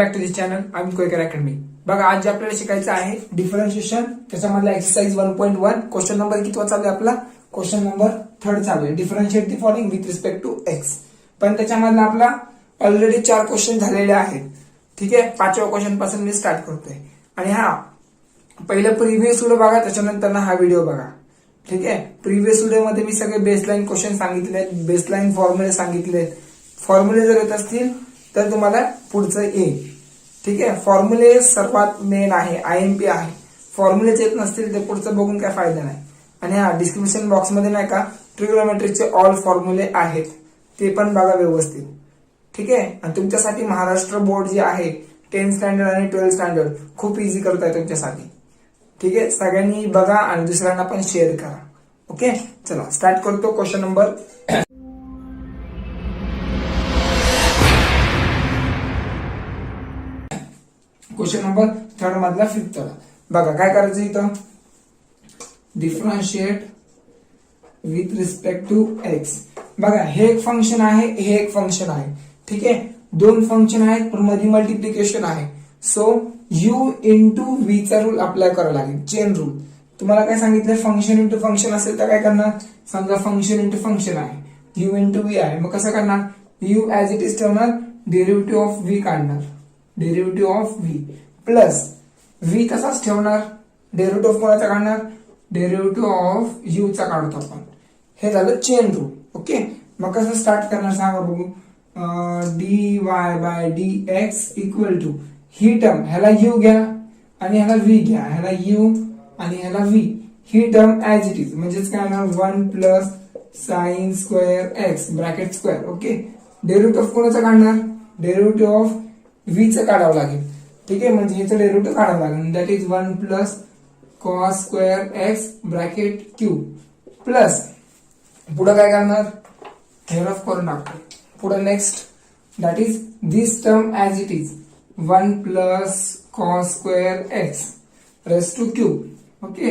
Back to this channel. आम्ही कोयकर academy. बघा आज जे आपल्याला शिकायचं आहे डिफरन्शिएशन, त्याच्यामधला एक्सरसाइज 1.1 क्वेश्चन नंबर कितवा चालू आहे आपला? क्वेश्चन नंबर 3 चालू आहे. Differentiate the following with respect to x. पण त्याच्यामधला आपला ऑलरेडी 4 क्वेश्चन झालेले आहेत. ठीक आहे, 5व्या क्वेश्चन पासून मी स्टार्ट करतोय. आणि हा पहिलं प्रिव्हियस व्हिडिओ बघा, त्याच्यानंतर हा व्हिडिओ बघा. ठीक आहे, प्रिव्हियस व्हिडिओ मध्ये मी सगळे बेसलाईन क्वेश्चन सांगितले आहेत, बेसलाईन फॉर्म्युले सांगितले आहेत. फॉर्म्युले जर येत असतील तर तुम्हाला पुढचं येईल. ठीक आहे, फॉर्म्युले सर्वात मेन आहे, IMP आहे. फॉर्म्युलेच येत नसतील तर पुढचं बघून काय फायदा नाही. आणि हा डिस्क्रिप्शन बॉक्स मध्ये नाही का ट्रिग्नोमेट्रीचे ऑल फॉर्म्युले आहेत, ते पण बघा व्यवस्थित. ठीक आहे, आणि तुमच्यासाठी महाराष्ट्र बोर्ड जे आहे 10th स्टँडर्ड आणि 12th स्टँडर्ड खूप इझी करत आहे तुमच्यासाठी. ठीक आहे, सगळ्यांनी बघा आणि दुसऱ्यांना पण शेअर करा. ओके, चला स्टार्ट करतो. क्वेश्चन नंबर क्वेश्चन नंबर 3 मधला 5th बघा काय करायचं इथं. Differentiate with respect to x. बघा हे एक फंक्शन आहे, हे एक फंक्शन आहे. ठीक आहे, दोन फंक्शन आहेत पण मध्ये मल्टिप्लिकेशन आहे. सो u इंटू व्ही चा रूल अप्लाय करावा लागेल, चेन रूल. तुम्हाला काय सांगितलं, फंक्शन इंटू फंक्शन असेल तर काय करणार. समजा फंक्शन इंटू फंक्शन आहे, u इंटू व्ही आहे, मग कसं करणार. u ऍज इट इज ठेवणार, डेरिव्हेटिव्ह ऑफ व्ही काढणार, derivative of V plus V तसाच ठेवणार. डेरिव्हेटिव्ह ऑफ कोणाचा काढणार, डेरिव्हेटिव्ह ऑफ u चा काढतो आपण. हे झालं चेन रूल. ओके, मग कसं स्टार्ट करणार सांगा बघू. dy bye dx equal to ही टर्म, ह्याला u घ्या आणि ह्याला v घ्या, ह्याला u आणि ह्याला v. He term as it is म्हणजेच काय होणार, 1 plus sine square x bracket square. Okay, derivative of कोणाचा काढणार, डेरिव्हेटिव्ह ऑफ v चं काढावं लागेल. ठीक आहे, म्हणजे ह्याचं डेरिव्हेटिव्ह काढावं लागेल. That is 1 plus cos square x bracket cube plus पुढे काय करणार, हेअर ऑफ करून टाकतो. पुढे next that is this term as it is 1 plus cos square x raise two cube. Okay,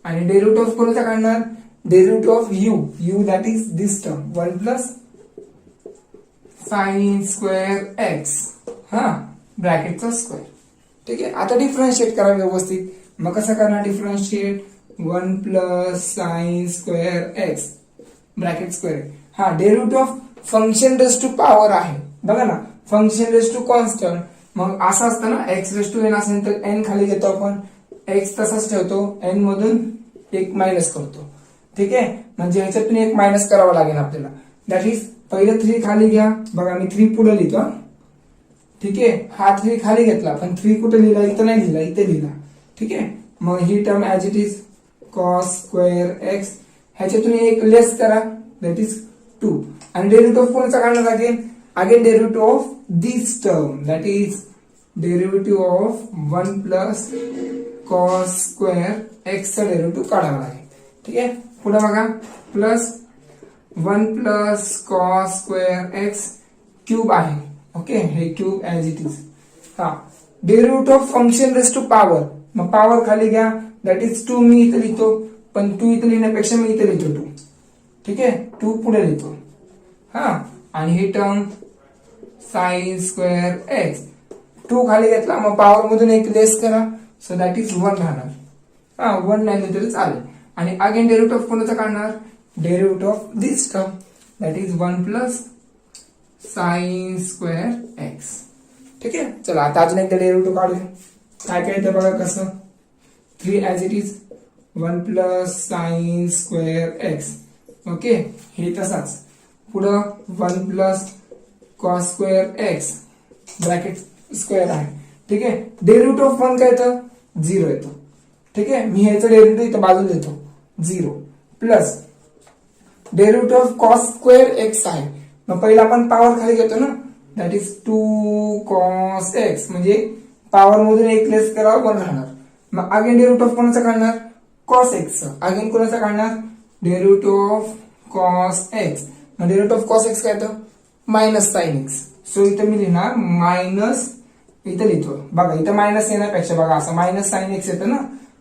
आणि डेरिव्हेटिव्ह ऑफ कोणाचा काढणार, derivative of u that is this term 1 plus sine square x हा ब्रॅकेटचा square. ठीक आहे, आता डिफरन्शिएट करा व्यवस्थित. मग कसं करणार differentiate, 1 plus sine square x bracket square. हा derivative of function raise to power आहे. बघा ना, फंक्शन रेस टू कॉन्स्टंट. मग असं असतं ना, एक्स रेस टू एन असेल तर एन खाली घेतो आपण, एक्स तसाच ठेवतो, एन मधून एक मायनस करतो. ठीक आहे, म्हणजे ह्याच्यातून एक मायनस करावं लागेल आपल्याला. दॅट इज पहिलं 3 खाली घ्या. बघा मी 3 पुढे लिहितो. ठीक आहे, हा 3 खाली घेतला पण 3 कुठे लिहिला, इथं नाही लिहिला, इथे लिहिला. ठीक आहे, मग ही term as it is cos square x, ह्याच्यातून एक लेस करा दॅट इज 2. आणि डेरिव्हेटिव्ह ऑफ कोणाचा काढणार लागेल, again derivative of this term that is derivative of 1 plus cos square x चा डेरिव्हेटिव्ह काढावा लागेल. ठीक आहे, पुढे बघा plus 1 plus cos square x cube आहे. ओके, हे क्यूब ऍज इट इज. हा derivative of function raise to power, मग पॉवर खाली घ्या दॅट इज 2. मी इथे लिहितो, पण 2 इथे लिहिण्यापेक्षा मी इथे लिहितो 2. ठीक आहे, 2 पुढे लिहितो. हा, आणि ही टर्म साइन स्क्वेअर एक्स 2 खाली घेतला, मग पॉवर मधून एक लेस करा, सो दॅट इज 1 राहणार. हा 1 नाही लिहिलं तरी चालेल. आणि अगेन डेरिव्हेटिव्ह ऑफ कोणाचा काढणार, derivative of this term that is 1 plus sine square x. ठीक आहे, चला आता अजून एकदा डेरिव्हेटिव्ह काढूया. काय काय येतं बघा कसं. 3 as it is 1 plus sine square x. Okay, हे तसाच. पुढं 1 plus cos square x bracket square आहे. ठीक आहे, डेरिव्हेटिव्ह ऑफ 1 काय येतं, 0 येतं. ठीक आहे, मी ह्याचं डेरिव्हेटिव्ह इथं बाजूला देतो 0 plus derivative of cos square x आहे. मग पहिला आपण पॉवर खाली घेतो ना, दॅट इज 2 कॉस एक्स, म्हणजे पॉवर मधून एक लेस करावं 1 राहणार. मग अगेन डेरिव्हेटिव्ह ऑफ कोणाचा काढणार, कॉस एक्स. अगेन कोणाचा काढणार, डेरिव्हेटिव्ह ऑफ कॉस एक्स. मग डेरिव्हेटिव्ह ऑफ कॉस एक्स काय येतं, मायनस साइन एक्स. सो इथं मी लिहिणार मायनस, इथं लिहितो. बघा इथं मायनस येण्यापेक्षा बघा असं मायनस साइन एक्स येतं ना,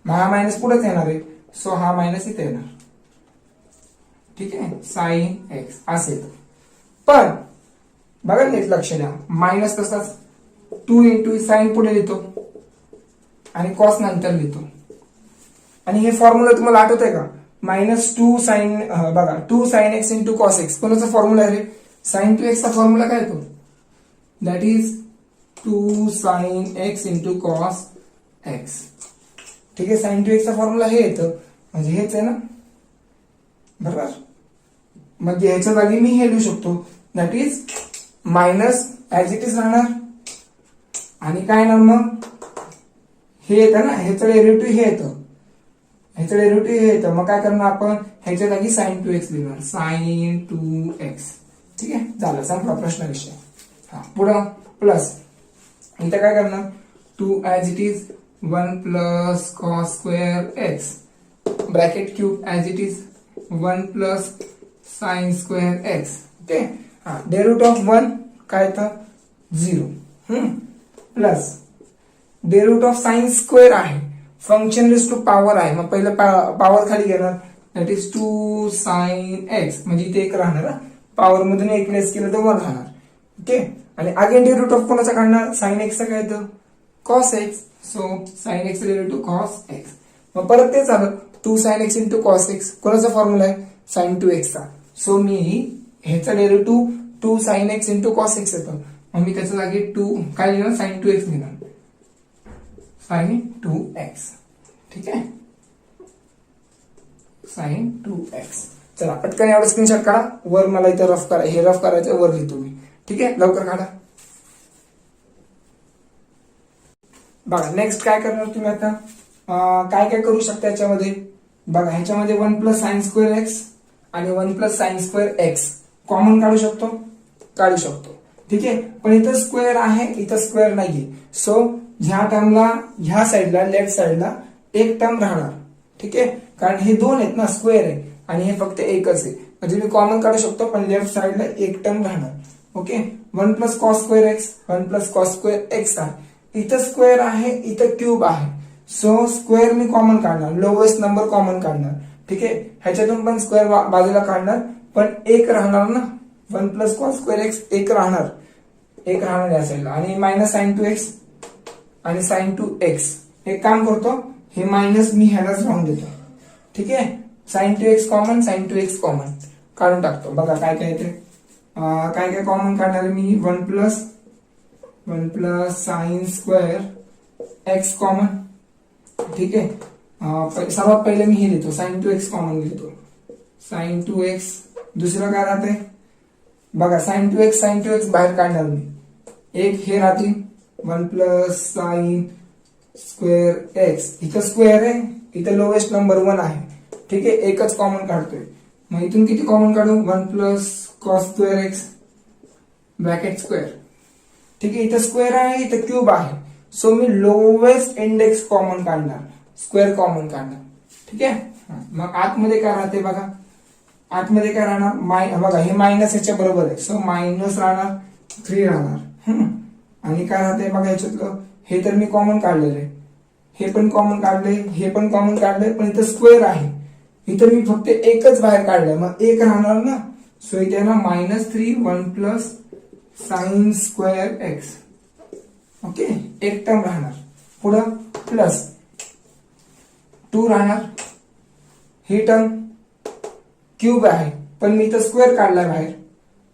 मग हा मायनस पुढेच येणार आहे, सो हा मायनस इथे येणार. ठीक आहे, साइन एक्स असं येतं. पण बघा नीट लक्ष द्या, मायनस तसाच 2 इंटू साईन पुढे लिहितो आणि कॉस नंतर लिहितो. आणि हे फॉर्म्युला तुम्हाला आठवत आहे का? -2 साइन बघा 2 sine x into cos x कोणाचा फॉर्म्युला आहे रे? साइन टू एक्स चा फॉर्म्युला काय येतो? That is 2 sine x into cos x. ठीक आहे, साइन टू एक्स चा फॉर्म्युला हे येतं, म्हणजे हेच आहे ना, बरोबर. म्हणजे ह्याच्या जागी मी हे लिहू शकतो, that is minus as it is राहणार. आणि काय ना मग हे येतं ना, ह्याचं डेरिव्हेटिव्ह हे येतं, ह्याचं डेरिव्हेटिव्ह हे येतं. मग काय करणार आपण? ह्याच्या जागी साइन टू एक्स लिहिणार, साइन टू एक्स. ठीक आहे, झालं, संपला प्रश्न विषय. हा, पुढं प्लस इथं काय करणार? 2 as it is 1 plus cos square x bracket cube as it is 1 plus sine square x. Okay, हा, डेरिव्हेटिव्ह ऑफ 1 काय येतं? 0. Plus derivative of sine square आहे, फंक्शन रेज टू पॉवर आहे, मग पहिलं पॉवर खाली घेणार, दॅट इज 2 साइन एक्स, म्हणजे इथे एक राहणार, पॉवर मधून एक लेस केलं तर 1 राहणार. ओके, आणि अगेन डेरिव्हेटिव्ह ऑफ कोणाचा काढणार? साइन एक्सचा काय येतं? Cos x. So sine x derivative cos x. मग परत तेच झालं, 2 sine x into cos x कोणाचा फॉर्म्युला आहे? साइन टू एक्सचा. सो मी ह्याचा derivative 2 sine x into cos x येतं, मग मी त्याच्या जागी 2 काय लिहिणार? साइन टू एक्स लिहिणार, साइन टू एक्स. ठीक आहे, साइन टू एक्स. चला पटकन एवढं स्क्रीनशॉट काढा, वर मला इथं रफ करा, हे रफ करायचं, वर लिहितो मी. ठीक आहे, लवकर काढा. बघा नेक्स्ट काय करणार तुम्ही आता? काय काय करू शकता याच्यामध्ये? बघा ह्याच्यामध्ये 1 प्लस साइन स्क्वेअर एक्स आणि 1 plus sine square x common काढू शकतो, काढू शकतो. ठीक आहे, पण इथं स्क्वेअर आहे, इथं स्क्वेअर नाहीये. सो ह्या टर्मला, ह्या साईडला, लेफ्ट साईडला एक टर्म राहणार. ठीक आहे, कारण हे 2 आहेत ना, स्क्वेअर आहे आणि हे फक्त एकच आहे, म्हणजे मी कॉमन काढू शकतो, पण लेफ्ट साईडला एक टर्म राहणार. Okay, 1 plus cos square x, 1 plus cos square x आहे. इथं स्क्वेअर आहे, इथं क्यूब आहे. सो स्क्वेअर मी कॉमन काढणार, लोवेस्ट नंबर कॉमन काढणार. ठीक आहे, ह्याच्यातून पण स्क्वेअर बाजूला काढणार, पण एक राहणार ना, 1 प्लस कॉस स्क्वेअर एक्स एक राहणार, एक राहणार या साईडला. आणि मायनस साइन टू एक्स आणि साइन टू एक्स. एक काम करतो, हे मायनस मी ह्यालाच राहून देतो. ठीक आहे, sign to x common, sign to x common काढून टाकतो. बघा काय काय येते, काय काय कॉमन काढणार मी? 1 plus sine square x common. ठीक आहे, सर्वात पहिले मी हे लिहितो, साइन टू एक्स कॉमन लिहितो, साइन टू एक्स. दुसरं काय राहते? बघा साइन टू एक्स बाहेर काढणार मी, एक हे राहतील 1 प्लस साइन स्क्वेअर एक्स. इथं स्क्वेअर आहे, इथं लोवेस्ट नंबर 1 आहे. ठीक आहे, एकच कॉमन काढतोय, मग इथून किती कॉमन काढू? 1 plus cos square x bracket square. ठीक आहे, इथं स्क्वेअर आहे, इथं क्यूब आहे. सो मी लोवेस्ट इंडेक्स कॉमन काढणार, स्क्वेअर कॉमन काढणार. ठीक आहे, मग आतमध्ये काय राहते? बघा आतमध्ये काय राहणार? बघा हे मायनस ह्याच्या बरोबर आहे, सो मायनस राहणार, 3 राहणार. आणि काय राहते बघा ह्याच्यातलं? हे तर मी कॉमन काढलेलं आहे, हे पण कॉमन काढले, हे पण कॉमन काढले, पण इथं स्क्वेअर आहे, इथं मी फक्त एकच बाहेर काढलंय, मग एक राहणार ना. सो इथे ना -3 1 plus sine square x. Okay, एक टर्म राहणार. पुढं प्लस 2 राहणार, ही टर्म क्यूब आहे, पण मी इथं स्क्वेअर काढलाय बाहेर.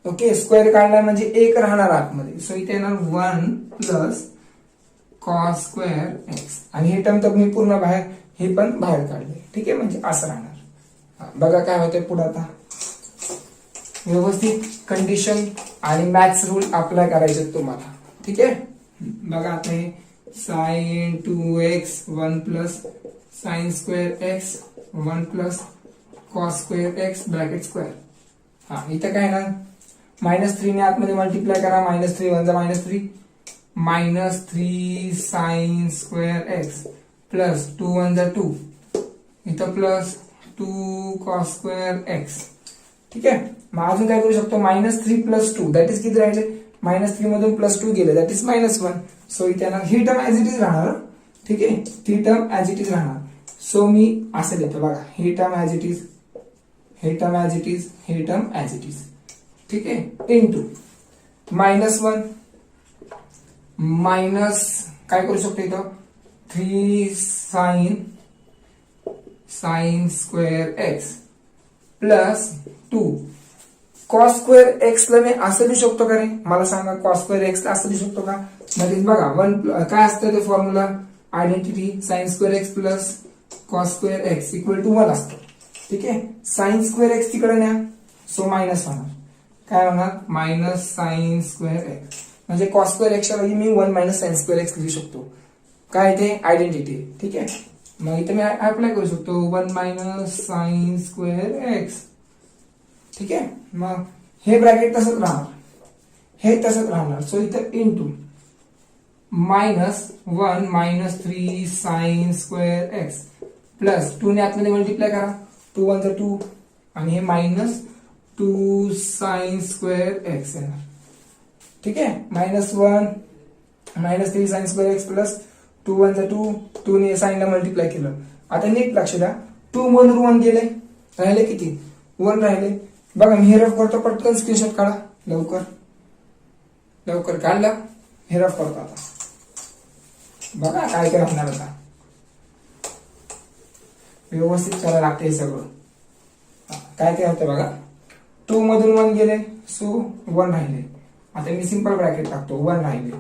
ओके, स्क्वेअर काढलाय म्हणजे एक राहणार आतमध्ये. सो इथे येणार 1 प्लस कॉस स्क्वेअर एक्स. आणि हे टर्म तर मी पूर्ण बाहेर, हे पण बाहेर काढले. ठीक आहे, म्हणजे असं राहणार. बघा काय होतंय पुढे आता. व्यवस्थित कंडिशन आणि मॅथ्स रूल अप्लाय करायचे तुम्हाला. ठीक आहे, बघा आता हे sign to x 1 plus sine square x 1 plus cos square x bracket square. हा, इथं काय ना -3 ने आतमध्ये मल्टिप्लाय करा, -3 1 -3 साइन स्क्वेअर एक्स प्लस 2 1 2, इथं प्लस 2 कॉस स्क्वेअर एक्स. ठीक आहे, मग अजून काय करू शकतो? -3 प्लस 2 दॅट इज किती राहिले? -3 मधून +2 गेले, दॅट इज -1. सो इथे ना ही टर्म ऍज इट इज राहणार. ठीक आहे, ती टर्म ऍज इट इज राहणार. सो मी असं लिहितो बघा, ही टर्म ऍज इट इज, ही टर्म ऍज इट इज, ही टर्म ऍज इट इज. ठीक आहे, इंटू -1 मायनस काय करू शकतो इथं 3 sign square x plus 2 cos square x ला मी असं लिहू शकतो का रे? मला सांगा, कॉस स्क्वेअर एक्स ला असं लिहू शकतो का? म्हणजे बघा काय असतं ते formula identity sine square x plus cos square x equal to 1 असतो. ठीक आहे, साइन स्क्वेअर एक्स तिकडे न्या, सो मायनस होणार. काय होणार? Minus sign square x. म्हणजे कॉस स्क्वेअर एक्सच्या जागी मी 1 मायनस साइन स्क्वेअर एक्स लिहू शकतो. काय ते? आयडेंटिटी. ठीक आहे, मग इथे मी अप्लाय करू शकतो 1 मायनस साइन स्क्वेअर एक्स. ठीक आहे, मग हे ब्रॅकेट तसंच राहणार, हे तसंच राहणार. सो इथं into minus 1 minus 3 sign square x plus 2 ने आतमध्ये मल्टिप्लाय करा, 2 1 2 आणि हे मायनस 2 साइन स्क्वेअर एक्स येणार. ठीक आहे, minus 1 minus 3 sign square x plus 2 1 2, 2 ने साइनला मल्टिप्लाय केलं. आता नीट लक्ष द्या, 2 मधून 1 गेले, राहिले किती? 1 राहिले. बघा मी हे रफ करतो, पटकन स्क्रीनशॉट काढा, लवकर लवकर काढला, हे रफ करतो. आता बघा काय काय होणार. आता व्यवस्थित करायला लागते हे सगळं. काय काय होतं बघा, 2 मधून 1 गेले, सो 1 राहिले. आता मी सिंपल ब्रॅकेट टाकतो, 1 राहिले.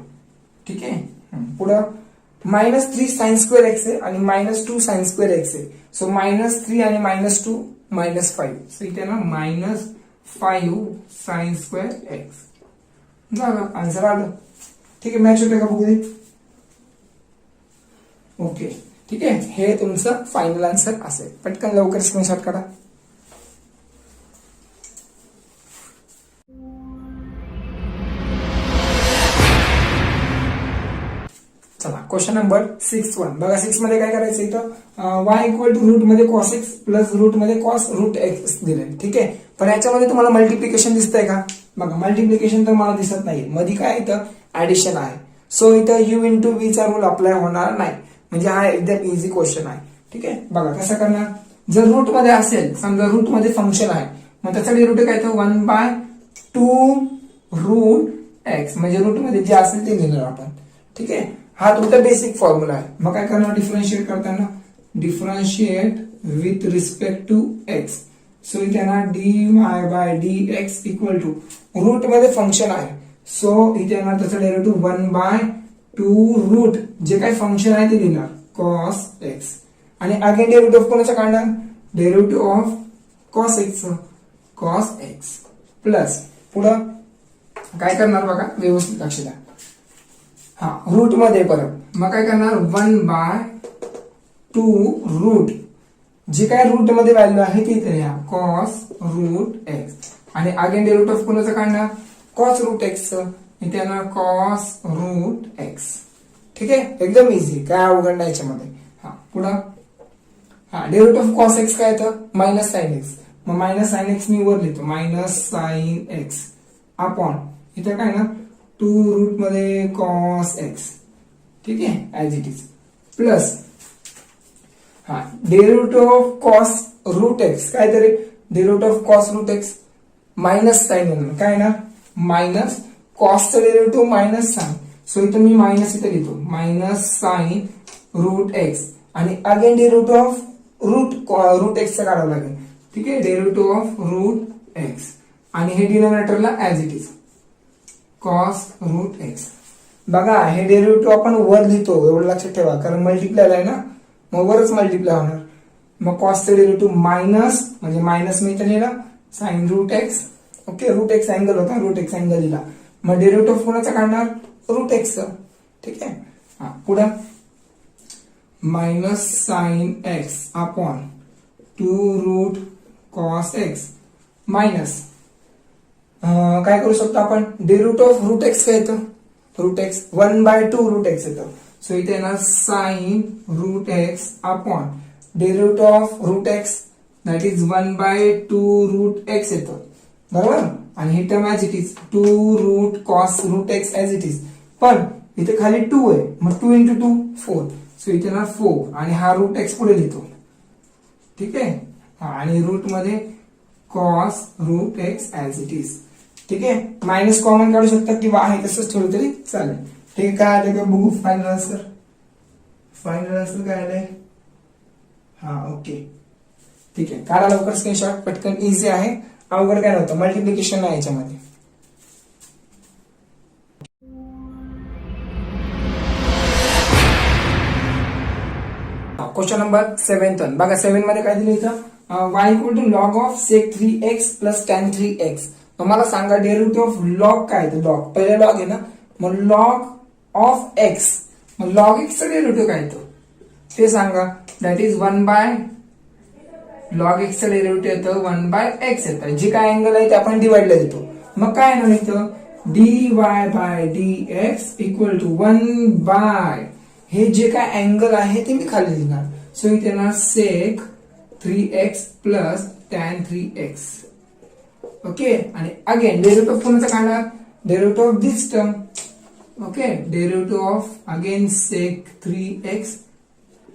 ठीक आहे, पुढं मायनस 3 साइन स्क्वेअर एक्स आहे आणि मायनस 2 साइन स्क्वेअर एक्स आहे. सो मायनस 3 आणि मायनस 2 मायनस 5. सो इथे ना मायनस 5 साइन स्क्वेअर एक्स झालं, आन्सर आलं. ठीक आहे, मॅच होते का बघू दे. ओके, ठीक आहे, हे तुमचं फायनल आन्सर असेल. पटकन लवकर स्क्रीनशॉट काढा. चला, क्वेश्चन नंबर 6 बघा. 6 मध्ये काय करायचं, इथं y इक्वल टू रूट मध्ये कॉस एक्स प्लस रूट मध्ये कॉस रूट एक्स दिले. ठीक आहे, पण याच्यामध्ये तुम्हाला मल्टिप्लिकेशन दिसतंय का? बघा मल्टिप्लिकेशन तर मला दिसत नाही, मध्ये काय इथं ऍडिशन आहे. सो इथं u इंटू v चा रूल अप्लाय होणार नाही. म्हणजे हा एकदम इझी क्वेश्चन आहे. ठीक आहे, बघा कसं करणार. जर रूट मध्ये असेल, समजा रूट मध्ये फंक्शन आहे, मग त्याचा डेरिव्हेटिव्ह काय तर 1/2 रूट एक्स, म्हणजे रूट मध्ये जे असेल ते लिहिणार आपण. ठीक आहे, हा तुमचा बेसिक फॉर्म्युला आहे. मग काय करणार डिफरन्शिएट करताना, differentiate with respect to x. So इथे ना dy/dx इक्वल टू रूट मध्ये फंक्शन आहे, सो इथे ना त्याचं डेरिव्हेटिव्ह 1/2 रूट जे काही फंक्शन आहे ते लिहिणार कॉस एक्स. आणि अगेन डेरिव्हेटिव्ह कोणाचं काढणार? Derivative of cos x, cos x plus पुढं काय करणार बघा, व्यवस्थित लक्ष द्या. हा रूट मध्ये परत मग काय करणार 1/2 रूट जे काय रूट मध्ये व्हॅल्यू आहे ती इथे लिहा कॉस रूट एक्स. आणि अगेन डेरिव्हेटिव्ह कोणाचं काढणार? Cos root x. इथे ना कॉस रूट एक्स. ठीक आहे, एकदम इझी, काय अवघड नाही याच्यामध्ये. हा पुढं हा डेरिव्हेटिव्ह ऑफ कॉस एक्स काय येतं? Minus sine x. मग मायनस साइन एक्स मी वर लिहितो, मायनस साइन एक्स अपॉन इथे काय ना 2 रूट मध्ये कॉस एक्स. ठीक आहे, ऍज इट इज प्लस हा derivative of cos root x काय तरी derivative of cos root x minus sine काय ना मायनस कॉसचं डेरिव्हेटिव्ह मायनस साइन. सो इथं मी मायनस इथे लिहितो मायनस साइन रूट एक्स आणि अगेन डेरिव्हेटिव्ह ऑफ रूट एक्सचं काढावं लागेल. ठीक आहे, डेरिव्हेटिव्ह ऑफ रूट एक्स आणि हे डिनोमिनेटरला as it is cos root x. बघा हे डेरिव्हेटिव्ह आपण वर लिहितो, एवढं लक्षात ठेवा, कारण मल्टिप्लाय आहे ना, मग वरच मल्टिप्लाय होणार. मग कॉसचं डेरिव्हेटिव्ह मायनस म्हणजे मायनस मी इथं लिहिला sine root x. Okay, root x angle होता, रूट एक्स अँगल लिहिला. मग डेरिव्हेटिव्ह कोणाचा काढणार? Root x. ठीक आहे, हा पुढे minus sine x upon 2 root cos x minus काय करू शकतो आपण? डेरिव्हेटिव्ह ऑफ रूट एक्स काय येतं? रूट एक्स 1/2 रूट एक्स येतं. सो इथे येणार sine root x upon derivative of root x that is 1/2 root x येतं, बरोबर. आणि ही term as it is 2 root cos root x as it is. पण इथे खाली 2 आहे, मग 2 इंटू 2 4. सो इथे ना 4 आणि हा रूट एक्स पुढे लिहितो. ठीक आहे, आणि रूट मध्ये cos root x as it is. ठीक आहे, मायनस कॉमन काढू शकता किंवा आहे तसंच ठेवलं तरी चालेल. ठीक आहे, काय आलं का बघू फायनल आन्सर. फायनल आन्सर काय आलंय? हा ओके ठीक आहे, काढा लवकर स्क्रीनशॉट पटकन. इझी आहे, अवघड काय नव्हतं, मल्टिप्लिकेशन नाही याच्यामध्ये. क्वेश्चन नंबर 7 बघा. 7 मध्ये काय दिलं इथं? y equal to log of sec 3x plus tan 3x. तुम्हाला सांगा डेरिव्हेटिव्ह ऑफ लॉग काय आहे? लॉग पहिले लॉग आहे ना, मग लॉग ऑफ x, मग लॉग x चा डेरिव्हेटिव्ह काय येतो ते सांगा. That is 1 by log x चा डेरिव्हेटिव्ह येतं 1 बाय x येतं. जे काय अँगल आहे ते आपण डिवाइडला देतो. मग काय येणार इथं? dy bye dx equal to 1 by हे जे काय अँगल आहे ते मी खाली लिहिणार. सो इथे येणार sec 3x plus tan 3x. Okay, आणि अगेन डेरिव्हेटिव्ह कोणाचा काढणार? Derivative of this term. Okay, derivative of again sec 3x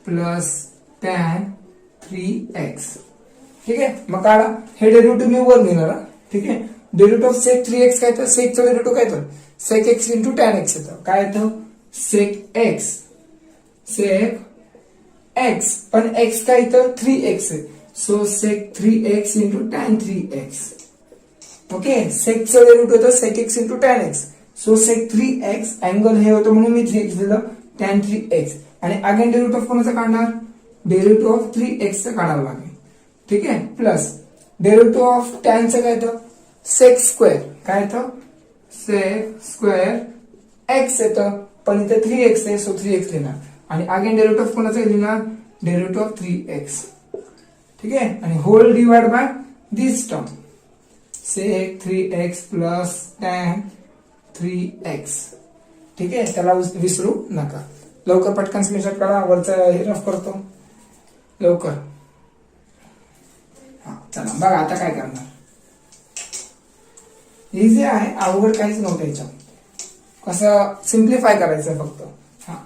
plus tan 3x. ठीक आहे, मग काढा. हे डेरिव्हेटिव्ह मी वर लिहिणार. ठीक आहे, डेरिव्हेटिव्ह ऑफ सेक 3x काय तर सेकचं डेरिव्हेटिव्ह काय तर सेक x इंटू टॅन x येतं. काय येतं? सेक x, सेक x, पण x काय इथं 3x आहे. So sec 3x into tan 3x. Okay, सेकचं डेरिव्हेटिव्ह होतं sec x into tan x. So sec 3x angle हे होतं म्हणून मी 3x दिलं, टॅन 3x. आणि अगेन डेरिव्हेटिव्ह कोणाचं काढणार? डेरिव्हेटिव्ह ऑफ 3x चं काढावं लागेल. ठीक आहे, प्लस डेरिव्हेटिव्ह ऑफ टॅनचं काय येतं? Sec square. काय येतं? सेक स्क्वेअर x येतं, पण इथे 3x आहे, सो 3x लिहिणार. आणि अगेन डेरिव्हेटिव्ह कोणाचं लिहिणार? Derivative of 3x. ठीक आहे, आणि whole divide by this term sec 3x plus tan 3x. ठीक आहे, त्याला विसरू नका. लवकर पटकन स्क्रीनशॉट काढा, वरचा हे रफ करतो लवकर. हा चला बघा आता काय करणार. इझी आहे, अवघड काहीच नव्हतं याच्यात. कसं सिम्प्लिफाय करायचं फक्त. हा,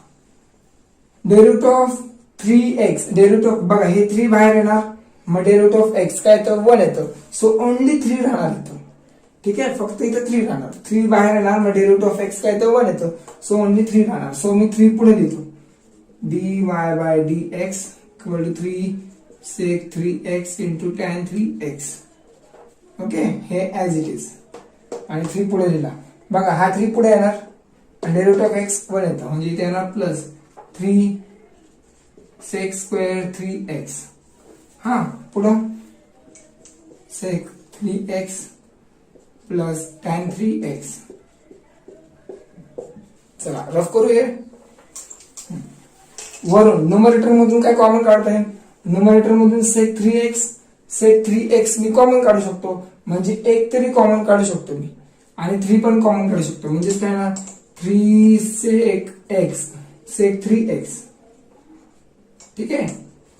डेरिव्हेटिव्ह ऑफ 3x, डेरिव्हेटिव्ह बघा हे 3 बाहेर येणार, मग डेरिव्हेटिव्ह ऑफ x काय येतं? 1 येतं. सो ओनली 3 राहणार इथं. ठीक आहे, फक्त इथं 3 राहणार. 3 बाहेर येणार, मग डेरिव्हेटिव्ह ऑफ x काय येतं? 1 येतं. सो ओनली 3 राहणार. सो मी 3 पुढे लिहितो. dy bye dx equal to 3 sec 3x into tan 3x. Okay, हे ऍज इट इज. आणि 3 पुढे लिहिला. बघा हा 3 पुढे येणार, डेरिव्हेटिव्ह ऑफ x 1 येतं, म्हणजे इथे येणार प्लस 3 सेक स्क्वेअर 3x. हा पुढं सेक 3x प्लस टॅन 3x. चला रफ करू. हे वरून न्यूमरेटर मधून काय कॉमन काढता येईल? न्यूमरेटर मधून सेक 3x मी कॉमन काढू शकतो, म्हणजे एक तरी कॉमन काढू शकतो मी, आणि 3 पण कॉमन काढू शकतो. म्हणजे काय ना 3 सेक x सेक 3x. ठीक आहे,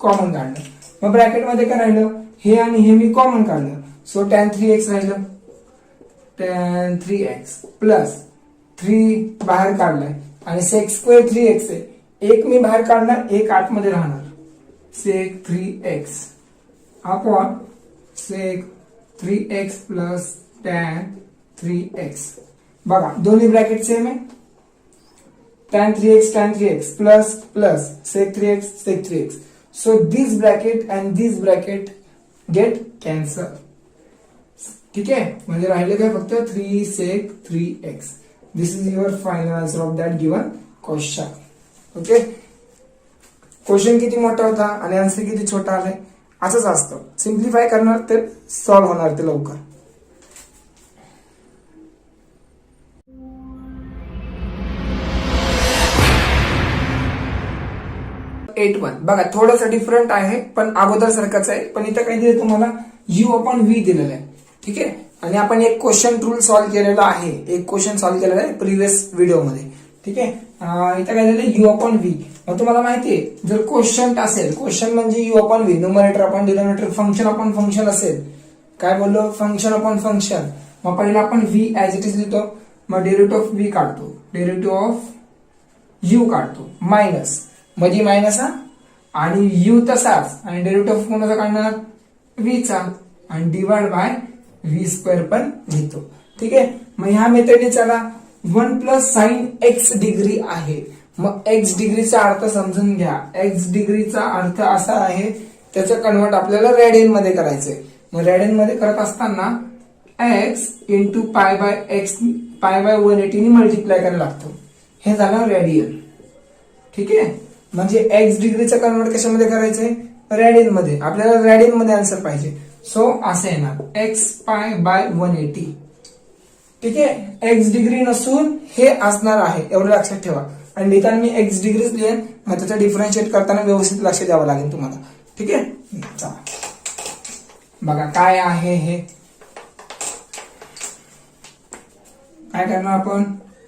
कॉमन काढलं. मग ब्रॅकेट मध्ये काय राहिलं? हे आणि हे मी कॉमन काढलं, सो टॅन 3x राहिलं. टॅन 3x प्लस 3 बाहेर काढलाय, आणि सेक स्क्वेअर 3x आहे. एक मी बाहेर काढणार, एक आतमध्ये राहणार. Sec 3x upon sec 3x plus tan 3x. बघा दोन्ही ब्रॅकेट सेम आहे. Tan 3x plus plus sec 3x. So this bracket and this bracket get cancel. ठीक आहे, म्हणजे राहिले काय फक्त 3 sec 3x. This is your final answer of that given question. Okay, question किती मोठा होता आणि आन्सर किती छोटा आलाय, असंच असतं. सिम्प्लिफाय करणार तर सॉल्व्ह होणार ते लवकर. एट वन बघा थोडंसं डिफरंट आहे, पण अगोदर सारखंच आहे. पण इथं काय दिलं तुम्हाला? u अपॉन v दिलेलं आहे. ठीक आहे, आणि आपण एक क्वेश्चन रूल सॉल्व्ह केलेला आहे. एक क्वेश्चन सॉल्व्ह केलेला आहे प्रिव्हियस व्हिडिओमध्ये. ठीक आहे, इथं काय दिलं? u upon v. मग तुम्हाला माहितीये जर क्वेश्चन असेल, क्वेश्चन म्हणजे u upon v, numerator upon denominator, function upon function असेल. काय बोललो? Function upon function. मग पहिला आपण v ऍज इट इज लिहितो, मग डेरिव्हेटिव्ह ऑफ v काढतो, डेरिव्हेटिव्ह ऑफ u काढतो, मायनस मध्ये मायनस हा, आणि u तसाच, आणि डेरिव्हेटिव्ह ऑफ कोणाचा काढणार? v चा, आणि डिवाइड बाय v स्क्वेअर पण लिहितो. ठीक आहे, मग ह्या मेथडने चला 1 प्लस साइन एक्स डिग्री आहे. मग एक्स डिग्रीचा अर्थ समजून घ्या. एक्स डिग्रीचा अर्थ असा आहे, त्याचं कन्वर्ट आपल्याला रेडियन मध्ये करायचंय. मग रेडियन मध्ये करत असताना x into pi by x पाय बाय 180 ने मल्टिप्लाय करायला लागतो. हे झालं रेडियन. ठीक आहे. म्हणजे एक्स डिग्रीचं कन्वर्ट कशामध्ये करायचंय? रेडियन मध्ये. आपल्याला रेडियन मध्ये आन्सर पाहिजे. सो असं येणार एक्स पाय बाय 180. ठीक आहे. एक्स डिग्री नसून हे असणार आहे, एवढं लक्षात ठेवा. आणि लिहिताना मी एक्स डिग्रीच लिहेन, मग त्याचा डिफरन्शिएट करताना व्यवस्थित लक्ष द्यावं लागेल तुम्हाला. ठीक आहे. चला बघा काय आहे हे. काय करणार आपण?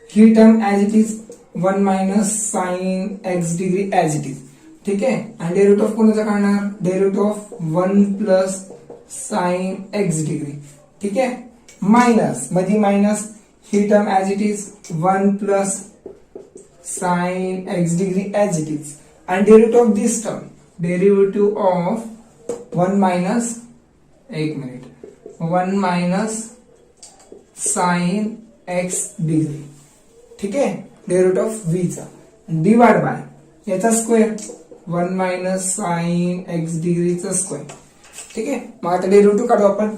ही term as it is 1 minus sine x degree as it is. ठीक आहे. आणि डेरिव्हेटिव्ह ऑफ कोणाचा काढणार? Derivative of 1 plus sine x degree. ठीक आहे. मायनस मध्ये मायनस, ही term as it is 1 plus sine x degree as it is. आणि derivative of this term, derivative of 1 minus, एक minute, 1 minus sine x degree. ठीक आहे. Derivative of V चा divide by याचा स्क्वेअर 1 मायनस साइन एक्स डिग्रीचा square. ठीक आहे. मग आता डेरिव्हेटिव्ह काढू आपण.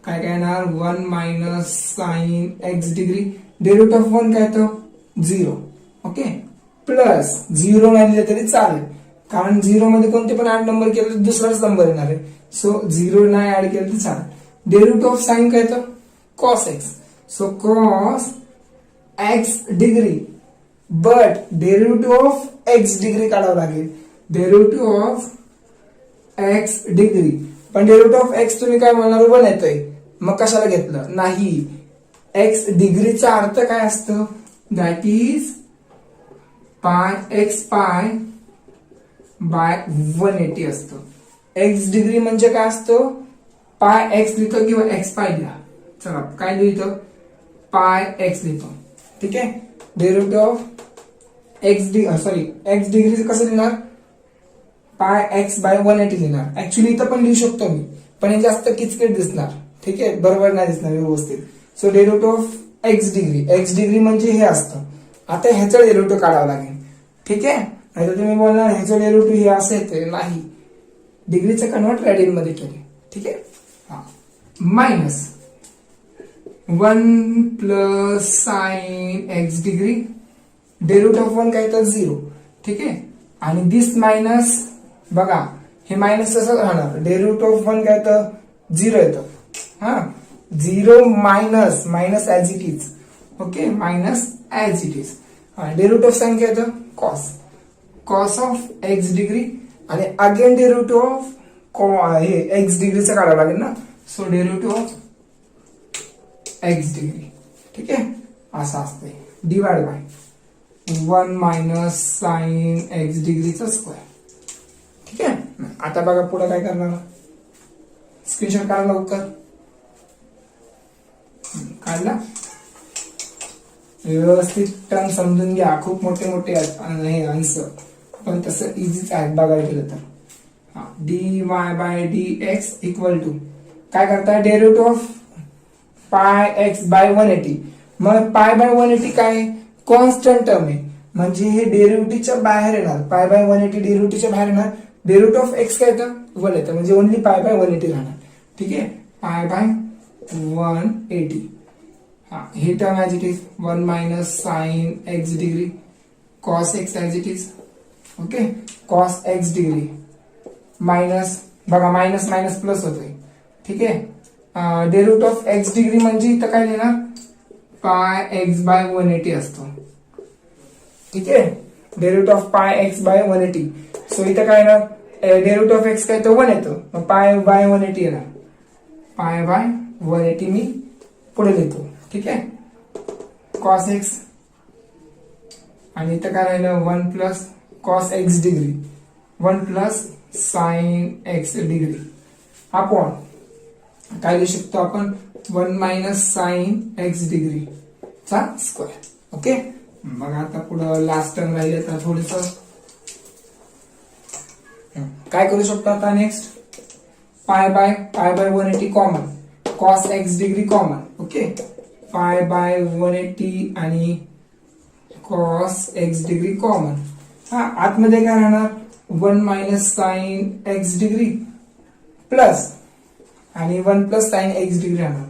काय काय येणार? 1 minus sine x degree. Derivative of 1 काय येतं? 0. ओके. प्लस 0 नाही लिहिलं तरी चालेल, कारण 0 मध्ये कोणते पण 8 नंबर केले तर दुसराच नंबर येणार आहे. सो 0 नाही ऍड केलं तर चालेल. डेरिव्हेटिव्ह ऑफ साइन काय येतं? Cos x. So cos x degree. But derivative of x degree काढावं लागेल. Derivative of x degree. पण डेरिव्हेटिव्ह ऑफ एक्स तुम्ही काय म्हणणार? 1 येतोय, मग कशाला घेतलं? नाही. एक्स डिग्रीचा अर्थ काय असतो? दॅट इज पाय एक्स पाय बाय 180 असतो. एक्स डिग्री म्हणजे काय असतो? पाय एक्स लिहितो किंवा एक्स पाय लिहा. चला काय लिहितो? पाय एक्स लिहितो. ठीक आहे. Derivative of x x degree कसं लिहिणार? पाय एक्स बाय 180 लिहिणार. ऍक्च्युली इथं पण लिहू शकतो मी, पण हे जास्त किचकट दिसणार. ठीक आहे. बरोबर नाही दिसणार व्यवस्थित. So derivative of x degree, x degree म्हणजे हे असतं. आता ह्याचं डेरिव्हेटिव्ह काढावं लागेल. ठीक आहे. नाही तर तुम्ही बोलणार ह्याचं डेरिव्हेटिव्ह हे असं येते. नाही, डिग्रीचं कन्वर्ट रेडियन मध्ये केले. ठीक आहे. हा minus 1 plus sine x degree. Derivative of 1 काय तर 0. ठीक आहे. आणि दिस मायनस, बघा हे मायनस तसंच राहणार. डेरिव्हेटिव्ह ऑफ 1 काय तर 0 येतं. हा 0 minus minus as it is. Okay. Minus as it is. Derivative of sine काय येतं? Cos. Cos of x degree. आणि अगेन डेरिव्हेटिव्ह ऑफ हे एक्स डिग्रीचं काढावं लागेल ना. So derivative of x degree. ठीक आहे. असं असते. Divide by 1 minus sine x डिग्रीचा स्क्वेअर. ठीक आहे. आता बघा पुढे काय करणार? स्क्रीनशॉट काढा लवकर. काढला? व्यवस्थित टर्म समजून घ्या. खूप मोठे मोठे हे आन्सर, पण तसं इझीच आहे बघायला गेलं तर. D y by d x equal to काय करताय? Derivative of pi x by 180. मग पाय बाय 180 काय? कॉन्स्टंट टर्म आहे, म्हणजे हे डेरिव्हेटिव्हच्या बाहेर येणार. पाय बाय 180 डेरिव्हेटिव्हच्या बाहेर येणार. डेरिव्हेटिव्ह ऑफ एक्स काय येतं? 1 येतं, म्हणजे ओनली पाय बाय 180 राहणार. ठीक आहे. पाय बाय 180. हा ही term as it is 1 minus sine x degree cos x as it is. Okay. Cos x degree minus, बघा मायनस मायनस प्लस होतोय. ठीक आहे. डेरिव्हेटिव्ह ऑफ एक्स डिग्री म्हणजे इथं काय लिहिणार? पाय एक्स बाय 180 असतो. ठीक आहे. Derivative of pi x by 180. So इथं काय येणार? डेरिव्हेटिव्ह ऑफ एक्स काय तर 1 येतो, मग पाय बाय 180 येणार. पाय बाय 180 मी पुढे लिहितो. ठीक आहे. कॉस एक्स आणि इथं काय राहिलं? 1 plus cos x degree 1 plus sine x degree upon काय लिहू शकतो आपण? 1 मायनस साइन एक्स डिग्री चा स्क्वेअर. ओके. मग आता पुढं लास्ट टर्म राहिले तर थोडस काय करू शकतो आता? नेक्स्ट पाय by 180 common, cos x degree common. Okay. पाय बाय 180 आणि कॉस एक्स डिग्री कॉमन. हा आतमध्ये काय राहणार 1 minus sine x degree plus आणि 1 प्लस साइन एक्स डिग्री राहणार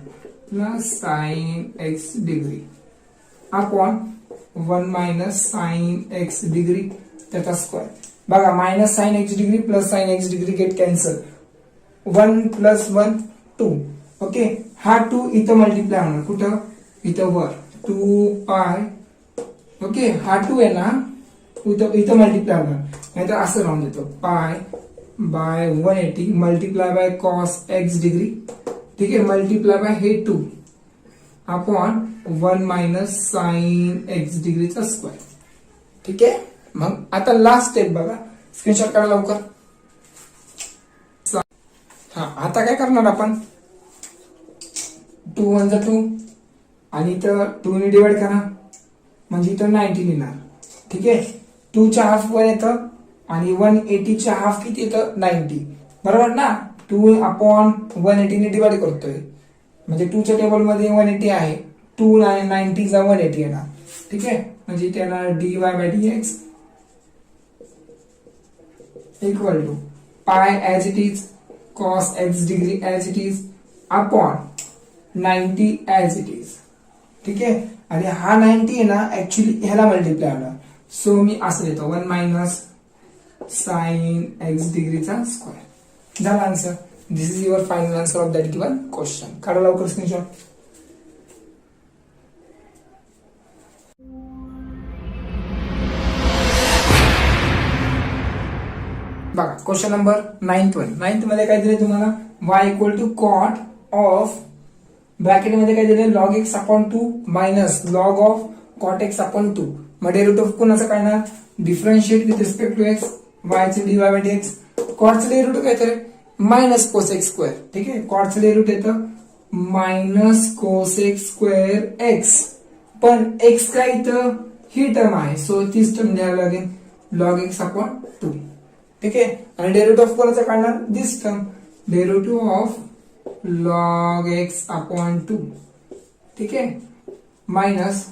plus sine x degree upon 1 minus sine x degree त्याचा स्क्वेअर. बघा minus sine x degree plus sine x degree get cancel. 1 plus 1 2. Okay हा 2 इथं multiply होणार कुठं इथं वर 2 पाय. ओके हा 2 आहे ना इथं मल्टिप्लाय होणार नाहीतर असं राहून देतो पाय by 180 multiply by cos x degree. ठीक आहे मल्टिप्लाय बाय हे 2 अपॉन 1 मायनस साइन एक्स डिग्रीचा स्क्वेअर. ठीक आहे मग आता लास्ट स्टेप बघा स्क्रीनशॉट काढा लवकर. हा आता काय करणार आपण 2 1 जा 2 आणि इथं 2 ने डिवाइड करा म्हणजे इथं 90 येणार. ठीक आहे 2 च्या हाफ 1 येतं आणि 180 च्या हाफ किती येतं 90 बरोबर ना. 2 अपॉन 180 ने डिवाइड करतोय म्हणजे 2 च्या टेबल मध्ये 180 आहे 2 90 चा 180 येणार. ठीक आहे म्हणजे इथे येणार dy bye dx equal to pi as it is cos x degree as it is upon 90 as it is. ठीक आहे आणि हा 90 आहे ना ऍक्च्युली ह्याला मल्टिप्लाय होणार सो मी असं देतो 1 मायनस साइन एक्स डिग्रीचा स्क्वेअर. झाला answer. This is your final answer of that given question. काढा लवकर स्क्रीनशॉट. बघा क्वेश्चन नंबर 9th मध्ये काय दिले तुम्हाला y equal to cot of bracket मध्ये काय दिले log x upon 2 minus log of cot x upon 2. मग डेरिव्हेटिव्ह कोणाचं काढणार differentiate with respect to x y चे dy बाय dx. कॉटचं डेरिव्हेटिव्ह काय तर मायनस कोस एक्स स्क्वेअर. ठीक आहे कॉटचं डेरिव्हेटिव्ह येतं minus cos x square x पण एक्स काय इथं ही टर्म आहे सो तीच टर्म द्यावी लागेल लॉग एक्स अपॉन 2. ठीक आहे आणि डेरिव्हेटिव्ह ऑफ कोणाचा काढणार this term derivative of log x upon 2. ठीक आहे मायनस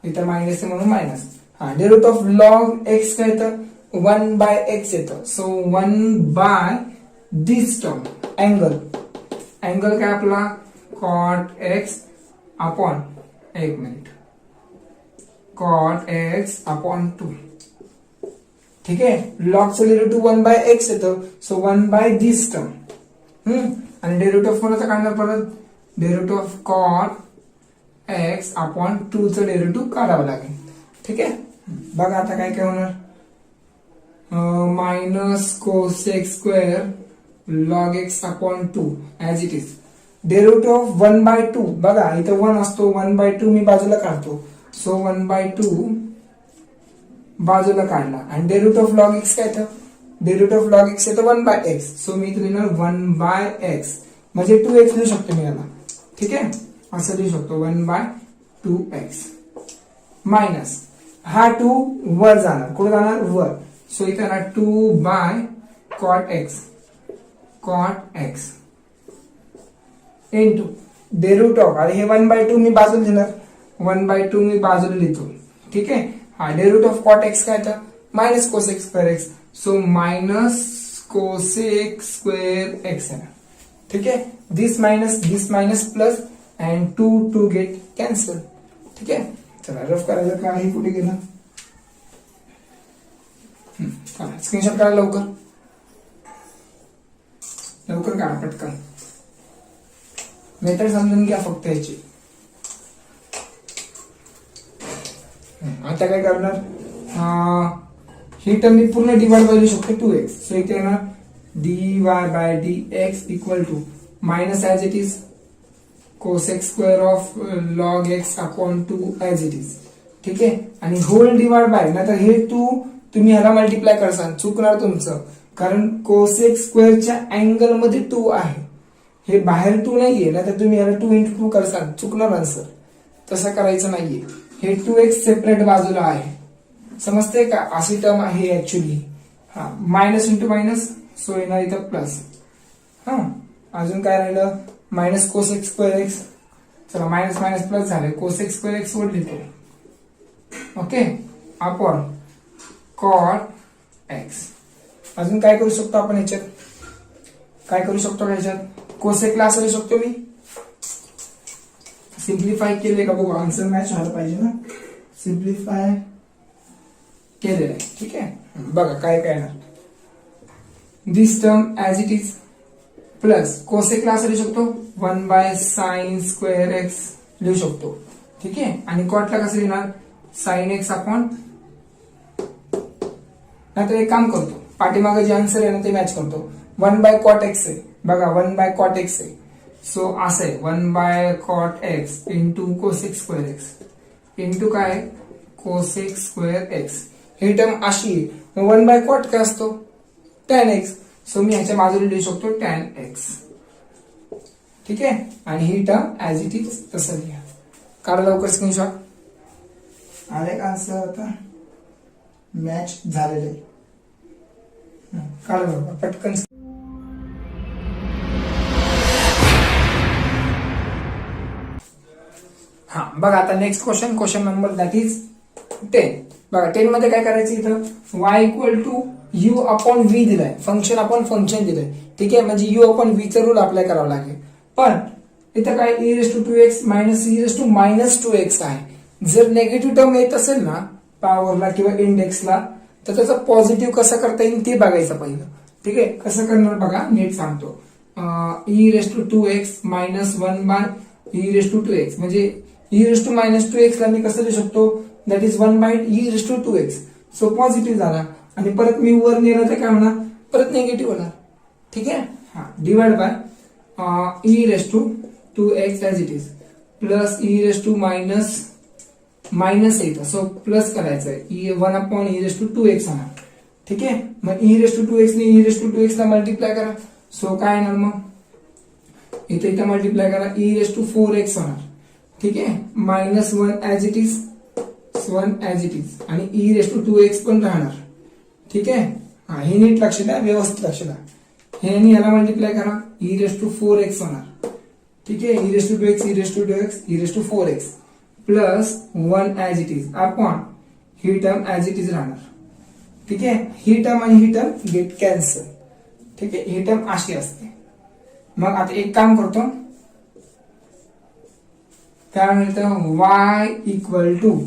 इथं मायनस आहे म्हणून मायनस. हा डेरिव्हेटिव्ह ऑफ लॉग एक्स काय येतं 1 बाय एक्स येतं so 1 by this term angle काय आपला कॉट एक्स अपॉन एक मिनिट कॉट एक्स अपॉन 2. ठीक आहे लॉगचं डेरिव्हेटिव्ह 1 बाय एक्स येतं सो 1 बाय दिस टर्म आणि डेरिव्हेटिव्ह कोणाचा काढणार परत derivative of cot x upon 2 चं डेरिव्हेटिव्ह काढावं लागेल. ठीक आहे बघा आता काय काय होणार minus cos x square log x upon 2 as it is. Derivative of 1 by 2 बघा इथं 1 असतो 1 बाय 2 मी बाजूला काढतो सो 1 बाय 2 बाजूला काढला आणि डेरिव्हेटिव्ह ऑफ लॉग एक्स काय येतं डेरिव्हेटिव्ह ऑफ लॉग एक्स येतं 1 बाय एक्स सो मी इथे लिहिणार 1 बाय एक्स म्हणजे 2x लिहू शकतो मी याला. ठीक आहे असं लिहू शकतो 1 बाय 2x मायनस हा 2 वर जाणार कुठे जाणार वर सो इथे येणार 2 by cot x into derivative of अरे हे 1 बाय 2 मी बाजूला लिहिणार 1 बाय 2 मी बाजूला लिहितो. ठीक आहे हा डेरिव्हेटिव्ह ऑफ कॉट एक्स काय येतं minus cos x square x so minus cosec square x आहे. ठीक आहे this minus plus and 2 get cancel. ठीक आहे चला रफ करायचं का हे कुठे गेलं स्क्रीनशॉट काढा लवकर काढा पटकन मेथड समजून घ्या फक्त याची. आता काय करणार ही टर्म मी पूर्ण डिवाइड करू शकतो 2x सो इथे येणार dy bye dx equal to minus as it is cosec square of log x upon 2 as it is. ठीक आहे आणि होल डिवाइड बाय नाहीतर हे 2 तुम्ही ह्याला मल्टिप्लाय करसाल चुकणार तुमचं कारण कोसेक स्क्वेअरच्या अँगल मध्ये 2 आहे हे बाहेर 2 नाहीये नाहीतर तुम्ही ह्याला 2 into 2 करसाल चुकणार आन्सर. तसं करायचं नाहीये हे 2x सेपरेट बाजूला आहे समजते का अशी टर्म आहे ऍक्च्युली. हा मायनस इंटू मायनस सो येणार इथं प्लस. हा अजून काय राहिलं मायनस कोसेक स्क्वेअर एक्स चला मायनस मायनस प्लस झाले, कोसेक स्क्वेअर एक्स वर लिहितो. ओके, आपण कॉट एक्स. अजून काय करू शकतो आपण याच्यात, काय करू शकतो याच्यात, कोसेकला असं लिहू शकतो मी. सिम्प्लिफाय केले का बघू, आन्सर मॅच व्हायला पाहिजे ना. सिम्प्लिफाय केलेलं आहे. ठीक आहे, बघा काय काय येणार. This term as it is plus कोसेकला असं लिहू शकतो 1/sin स्क्वेअर एक्स लिहू शकतो. ठीक आहे, आणि कॉटला कसं लिहिणार, साइन एक्स अपॉन. नाहीतर एक काम करतो, पाठीमागे जे आन्सर आहे ना ते मॅच करतो. 1/cot x आहे बघा, 1/cot x आहे. सो असं आहे 1/cot x into cosec square x into काय कोसेक स्क्वेअर एक्स. ही टर्म अशी आहे. 1/cot काय असतो, tan x. सो मी ह्याच्या बाजूला लिहू शकतो tan x. ठीक आहे, आणि ही टर्म ऍज इट इज तसं लिहा. काढा लवकर स्क्रीनशॉट. आले का आन्सर, आता मॅच झालेलं आहे. काढा लवकर पटकन. हा बघा, आता next question number that is 10. बघा 10 मध्ये काय करायचं, इथं y equal to u upon v दिलाय, फंक्शन अपॉन फंक्शन दिलंय. ठीक आहे, म्हणजे u अपॉन v चा रूल अप्लाय करावा लागेल. पण इथं काय e⁻² मायनस e⁻² आहे. जर निगेटिव्ह टर्म येत असेल ना पॉवरला किंवा इंडेक्सला, तर त्याचा पॉझिटिव्ह कसं करता येईल ते बघायचं पहिलं. ठीक आहे, कसं करणार बघा, नीट सांगतो. e⁻² मायनस 1/e⁻²x म्हणजे e⁻² ला मी कसं लिहू शकतो, that is 1/e⁻²x. So positive झाला, आणि परत मी वर नेलं तर काय होणार, परत निगेटिव्ह होणार. ठीक आहे, हा divide by e⁻² as it is plus e⁻ minus येतं. सो प्लस करायचं आहे 1/e⁻²x होणार. ठीक आहे, मग e⁻² ने e⁻² ला मल्टिप्लाय करा. सो काय येणार, मग इथे मल्टिप्लाय करा, e⁻⁴x होणार. ठीक आहे, -1 as it is, 1 as it is, आणि e⁻² पण राहणार. ठीक आहे, हा हे नीट लक्ष द्या, व्यवस्थित लक्ष द्या. हे आणि याला मल्टिप्लाय करा, e⁻⁴x होणार. ठीक आहे, e⁻²x plus 1 as it is upon he term as it is राहणार. ठीक आहे, ही टर्म आणि ही टर्म गेट कॅन्सल. ठीक आहे, ही टर्म अशी असते. मग आता एक काम करतो, काय मिळतं, y इक्वल टू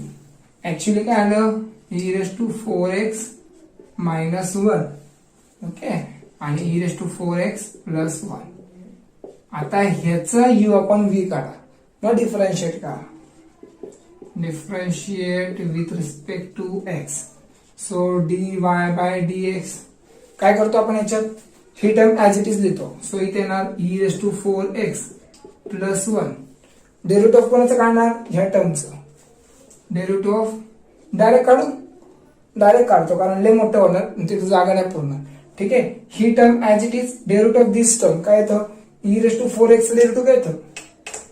ऍक्च्युली काय आलं e⁻⁴x मायनस 1. ओके, आणि e⁻⁴x प्लस 1. आता ह्याचं u अपॉन v काढा, मग डिफरन्शिएट करा. Differentiate with respect to x. So dy bye dx. काय करतो आपण याच्यात, ही टर्म ऍज इट इज लिहितो. सो इथे येणार e⁻⁴x प्लस 1. डेरिव्हेटिव्ह ऑफ कोणाचं काढणार, ह्या टर्मचं. डेरिव्हेटिव्ह ऑफ डायरेक्ट काढतो, कारण लय मोठं होणार, तिथे जागा नाही पूर्ण. ठीक आहे, ही term as it is, derivative of this term काय येतं, e⁻⁴x डेरिव्हेटिव्ह काय येतं,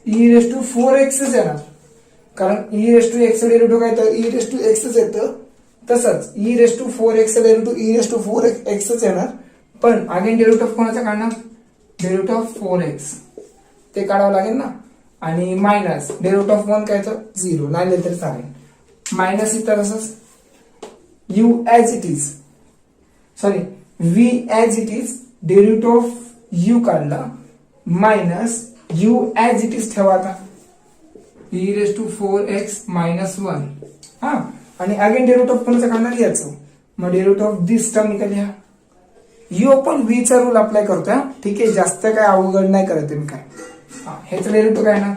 e⁻⁴x येणार. कारण e⁻x डेरिव्हेटिव्ह काय येतं, e⁻x येतं. तसंच e⁻⁴x डेरिव्हेटिव्ह e⁻⁴x येणार. पण अगेन डेरिव्हेटिव्ह ऑफ कोणाचा काढणार, डेरिव्हेटिव्ह ऑफ 4x ते काढावं लागेल ना. आणि मायनस डेरिव्हेटिव्ह ऑफ 1 काय येतं, 0. नाही लिहिलं तरी चालेल. मायनस इथं तसंच u as it is, sorry v as it is, derivative of u काढला, minus u as it is ठेवा. आता e⁻⁴x मायनस 1. हा, आणि अगेन डेरिव्हेटिव्ह ऑफ कोणाचं काढणार, याचं. मग डेरिव्हेटिव्ह ऑफ दिस टर्म निकाल लिहा. u अपॉन v चा रूल अप्लाय करतोय. ठीक आहे, जास्त काय अवघड नाही करत मी काय. ह्याचं डेरिव्हेटिव्ह काय येणार,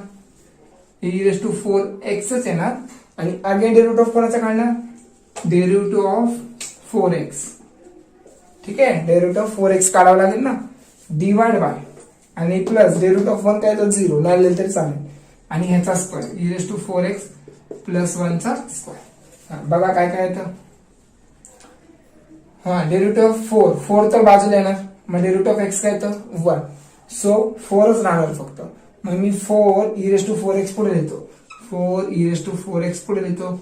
e⁻⁴x येणार. आणि अगेन डेरिव्हेटिव्ह ऑफ कोणाचा काढणार, डेरिव्हेटिव्ह ऑफ 4x. ठीक आहे, डेरिव्हेटिव्ह ऑफ 4x काढावं लागेल ना. डिवाइड बाय आणि प्लस डेरिव्हेटिव्ह ऑफ 1 काय येतं, 0. नाही लिहिलं तरी चालेल. आणि ह्याचा स्क्वेअर e⁻⁴x प्लस 1 चा स्क्वेअर. बघा काय काय येतं, हा डेरिव्हेटिव्ह ऑफ 4 तर बाजूला येणार. मग डेरिव्हेटिव्ह ऑफ x काय येतं, 1. सो 4च राहणार फक्त. मग मी 4 e⁻⁴x पुढे लिहितो, 4 e⁻⁴x पुढे लिहितो,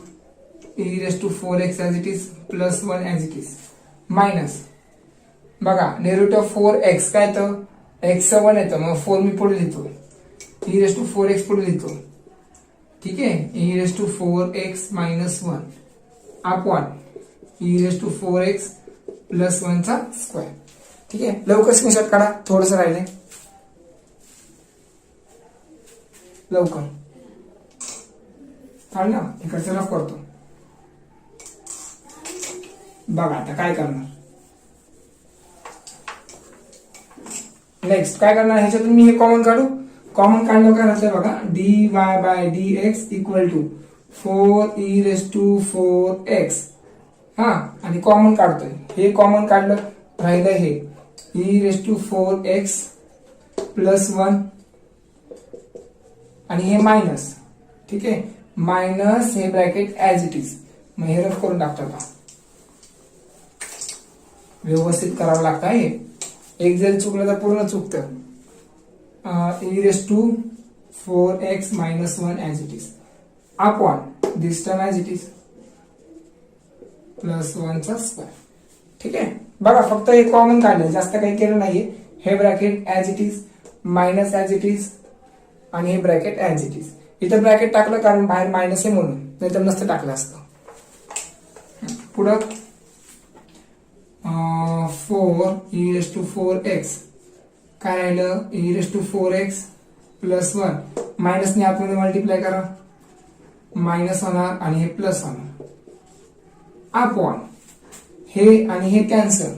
e⁻⁴x as it is plus 1 as it is, minus बघा डेरिव्हेटिव्ह ऑफ 4x काय येतं, x 1 येतं. मग 4 मी पुढे लिहितो, ई रेस टू 4x पुढे लिहितो. ठीक आहे, e raise to 4x minus 1 upon e raise to 4x plus 1 चा स्क्वेअर. ठीक आहे, लवकर स्क्रीनशॉट काढा, थोडस राहिले लवकर काढ ना, इकडचं रफ करतो. बघा आता काय करणार. नेक्स्ट काय करणार, ह्याच्यातून मी हे कॉमन काढू. कॉमन काढलं काय राहतंय बघा, dy bye dx equal to 4e raise to 4x. हा, आणि कॉमन काढतोय, हे कॉमन काढलं, राहिलं हे e raise to 4x plus 1 आणि हे मायनस. ठीक आहे, मायनस हे ब्रॅकेट ऍज इट इज. मग हे रफ करून टाकतो का, व्यवस्थित करावं लागतं. हे एक जरी चुकलं तर पूर्ण चुकतं. E raise to 4x minus 1 as it is upon this term as it is plus 1 चा स्क्वेअर. ठीक आहे, बघा फक्त हे कॉमन काढलं, जास्त काही केलं नाहीये. हे bracket as it is, minus as it is आणि हे ब्रॅकेट ऍज इट इज. इथं ब्रॅकेट टाकलं कारण बाहेर मायनस आहे म्हणून, नाहीतर नसतं टाकलं असतं. पुढं 4e रेस टू 4x काय राहिलं, e raise to 4x plus 1 मायनसने आतमध्ये मल्टिप्लाय करा, मायनस होणार आणि हे प्लस होणार अपॉन हे आणि हे कॅन्सल.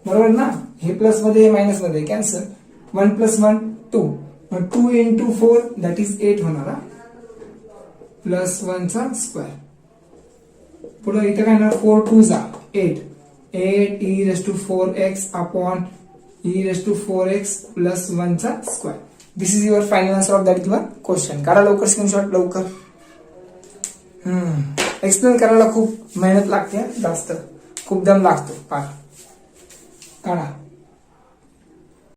बरोबर ना, हे प्लस मध्ये मायनस मध्ये cancel. 1 plus 1 2, 2 into 4 that is 8 होणार. प्लस 1 चा स्क्वेअर. पुढे इथं काय होणार, 4 2 जा 8 e raise to 4x upon e raise to 4x plus 1 चा square. This is your final answer of that given question. काढा लवकर स्क्रीनशॉट लवकर. एक्सप्लेन करायला खूप मेहनत लागते, जास्त खूप दम लागतो. काढा.